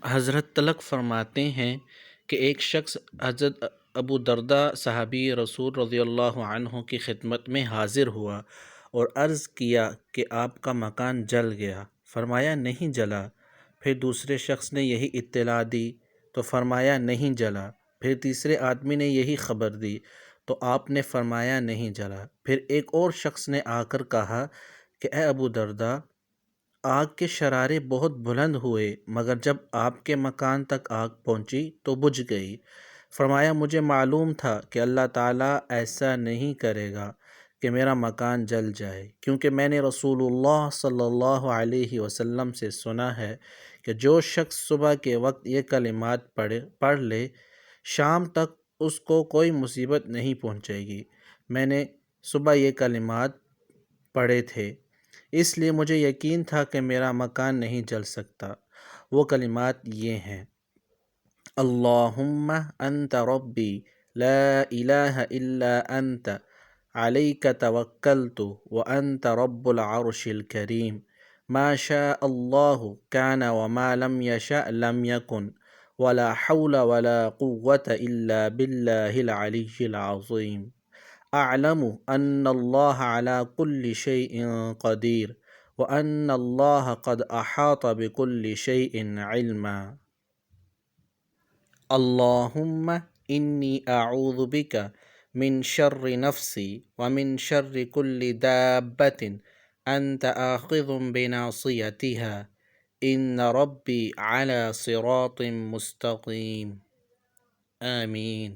حضرت تلک فرماتے ہیں کہ ایک شخص حضرت ابو درداء صحابی رسول رضی اللہ عنہ کی خدمت میں حاضر ہوا اور عرض کیا کہ آپ کا مکان جل گیا۔ فرمایا نہیں جلا۔ پھر دوسرے شخص نے یہی اطلاع دی تو فرمایا نہیں جلا۔ پھر تیسرے آدمی نے یہی خبر دی تو آپ نے فرمایا نہیں جلا۔ پھر ایک اور شخص نے آ کر کہا کہ اے ابو درداء، آگ کے شرارے بہت بلند ہوئے مگر جب آپ کے مکان تک آگ پہنچی تو بجھ گئی۔ فرمایا مجھے معلوم تھا کہ اللہ تعالیٰ ایسا نہیں کرے گا کہ میرا مکان جل جائے، کیونکہ میں نے رسول اللہ صلی اللہ علیہ وسلم سے سنا ہے کہ جو شخص صبح کے وقت یہ کلمات پڑھ لے شام تک اس کو کوئی مصیبت نہیں پہنچے گی۔ میں نے صبح یہ کلمات پڑھے تھے، اس لیے مجھے یقین تھا کہ میرا مکان نہیں جل سکتا۔ وہ کلمات یہ ہیں: اللہم انت ربی لا الہ الا انت علیک توکلت وانت رب العرش الکریم ما شاء اللہ کان وما لم یشأ لم یکن ولا حول ولا قوة الا باللہ العلی العظیم اعلم ان اللہ علی کل شیء قدیر وان اللہ قد احاط بكل شیء علما۔ اللہم انی اعوذ بک من شر نفسی ومن شر کل دابۃ انت آخذ بناصیتها ان ربی علی صراط مستقیم۔ آمین۔